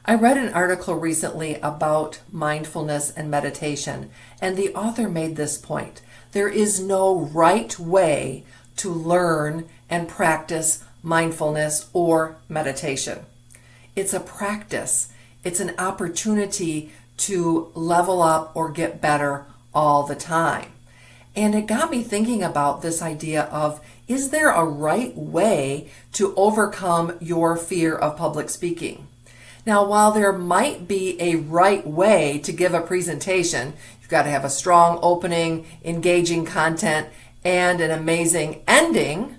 I read an article recently about mindfulness and meditation, and the author made this point. There is no right way to learn and practice mindfulness or meditation. It's a practice. It's an opportunity to level up or get better all the time. And it got me thinking about this idea of, is there a right way to overcome your fear of public speaking? Now, while there might be a right way to give a presentation, you've got to have a strong opening, engaging content, and an amazing ending,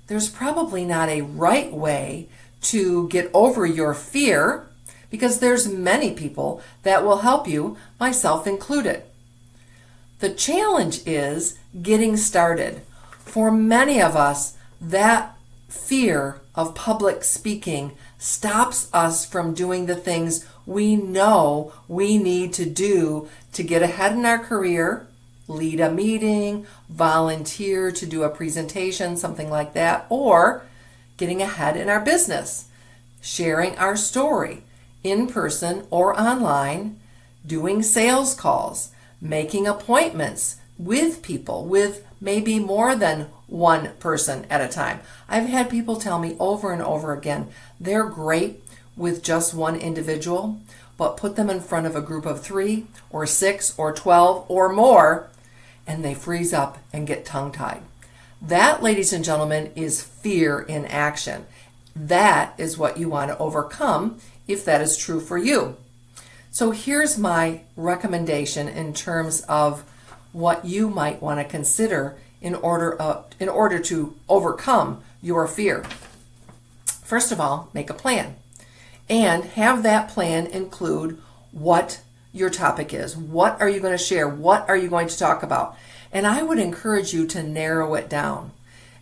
there's probably not a right way to get over your fear, because there's many people that will help you, myself included. The challenge is getting started. For many of us, that fear of public speaking stops us from doing the things we know we need to do to get ahead in our career, lead a meeting, volunteer to do a presentation, something like that, or getting ahead in our business, sharing our story in person or online, doing sales calls, making appointments with people, with maybe more than one person at a time. I've had people tell me over and over again, they're great with just one individual, but put them in front of a group of 3 or 6 or 12 or more, and they freeze up and get tongue-tied. That, ladies and gentlemen, is fear in action. That is what you want to overcome if that is true for you. So here's my recommendation in terms of what you might want to consider in order to overcome your fear. First of all, make a plan, and have that plan include what your topic is. What are you going to share? What are you going to talk about? And I would encourage you to narrow it down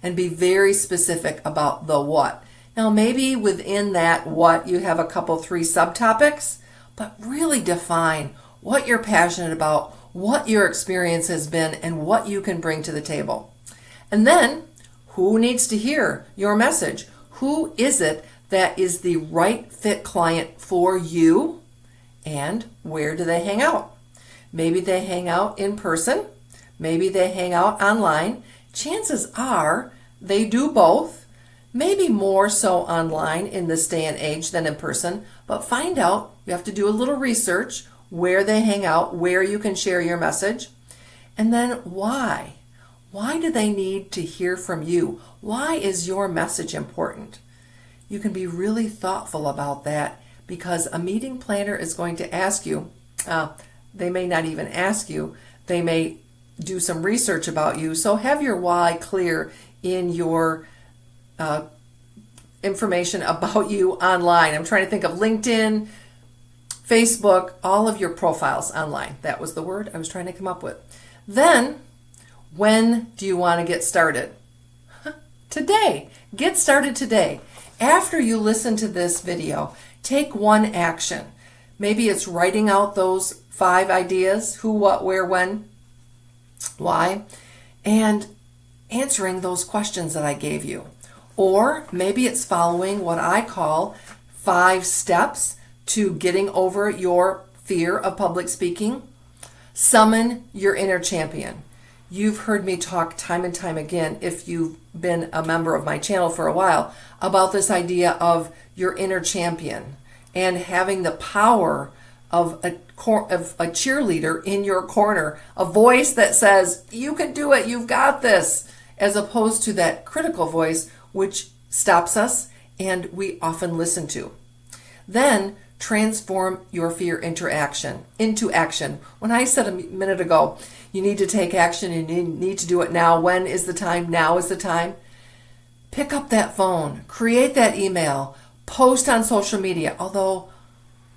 and be very specific about the what. Now, maybe within that what you have a couple, 3 subtopics, but really define what you're passionate about, what your experience has been, and what you can bring to the table. And then, who needs to hear your message? Who is it that is the right fit client for you, and where do they hang out? Maybe they hang out in person, maybe they hang out online. Chances are they do both, maybe more so online in this day and age than in person, but find out. You have to do a little research where they hang out, where you can share your message, and then why. Why do they need to hear from you? Why is your message important? You can be really thoughtful about that, because a meeting planner is going to ask you, they may not even ask you, they may do some research about you, so have your why clear in your information about you online. I'm trying to think of LinkedIn, Facebook, all of your profiles online. That was the word I was trying to come up with. Then, when do you want to get started? Today. Get started today. After you listen to this video, take one action. Maybe it's writing out those 5 ideas, who, what, where, when, why, and answering those questions that I gave you. Or maybe it's following what I call 5 steps to getting over your fear of public speaking. Summon your inner champion. You've heard me talk time and time again, if you've been a member of my channel for a while, about this idea of your inner champion and having the power of a cheerleader in your corner, a voice that says, you can do it, you've got this, as opposed to that critical voice which stops us and we often listen to. Then transform your fear into action. When I said a minute ago, you need to take action and you need to do it now. When is the time? Now is the time. Pick up that phone, create that email, post on social media. Although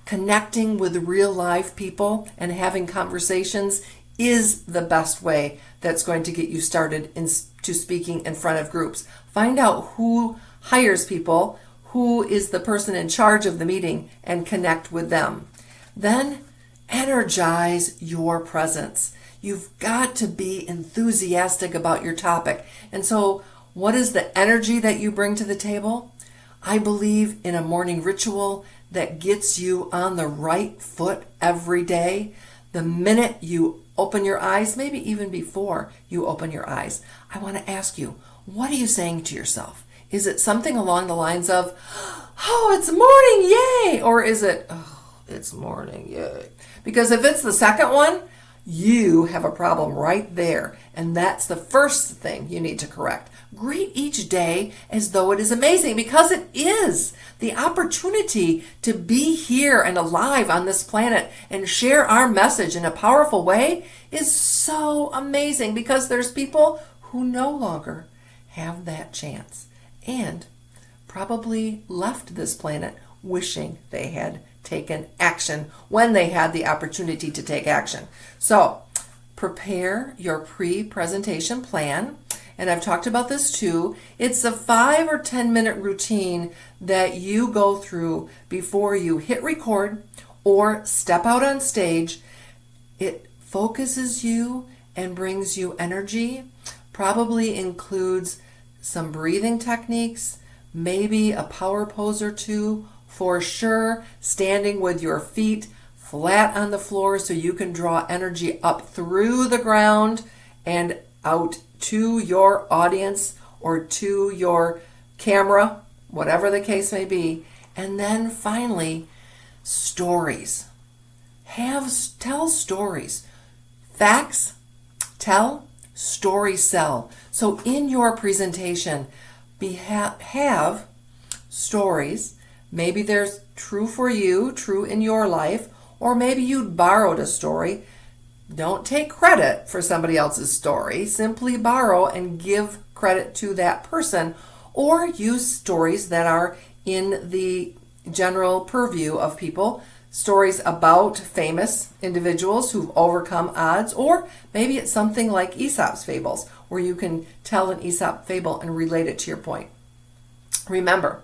connecting with real live people and having conversations is the best way that's going to get you started into speaking in front of groups. Find out who hires people, who is the person in charge of the meeting, and connect with them. Then energize your presence. You've got to be enthusiastic about your topic. And so what is the energy that you bring to the table? I believe in a morning ritual that gets you on the right foot every day. The minute you open your eyes, maybe even before you open your eyes, I want to ask you, what are you saying to yourself? Is it something along the lines of, oh, it's morning, yay? Or is it, oh, it's morning, yay? Because if it's the second one, you have a problem right there. And that's the first thing you need to correct. Greet each day as though it is amazing, because it is. The opportunity to be here and alive on this planet and share our message in a powerful way is so amazing, because there's people who no longer have that chance and probably left this planet wishing they had taken action when they had the opportunity to take action. So prepare your pre-presentation plan. And I've talked about this too. It's a 5 or 10 minute routine that you go through before you hit record or step out on stage. It focuses you and brings you energy, probably includes some breathing techniques, maybe a power pose or two, for sure, standing with your feet flat on the floor so you can draw energy up through the ground and out to your audience or to your camera, whatever the case may be. And then finally, stories. Tell stories. Facts tell, stories sell. So in your presentation, have stories. Maybe they're true for you, true in your life, or maybe you borrowed a story. Don't take credit for somebody else's story. Simply borrow and give credit to that person, or use stories that are in the general purview of people, stories about famous individuals who've overcome odds, or maybe it's something like Aesop's fables, where you can tell an Aesop fable and relate it to your point. Remember,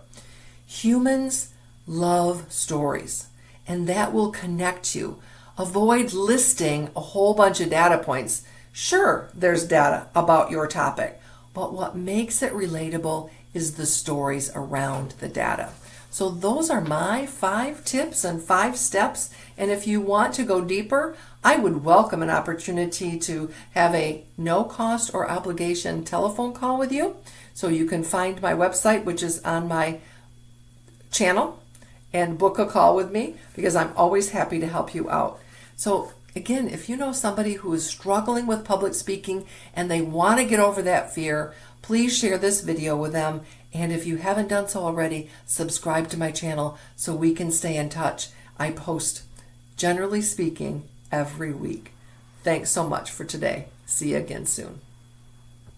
humans love stories, and that will connect you. Avoid listing a whole bunch of data points. Sure, there's data about your topic, but what makes it relatable is the stories around the data. So those are my 5 tips and 5 steps. And if you want to go deeper, I would welcome an opportunity to have a no cost or obligation telephone call with you. So you can find my website, which is on my channel, and book a call with me, because I'm always happy to help you out. So again, if you know somebody who is struggling with public speaking and they want to get over that fear, please share this video with them. And if you haven't done so already, subscribe to my channel so we can stay in touch. I post, generally speaking, every week. Thanks so much for today. See you again soon.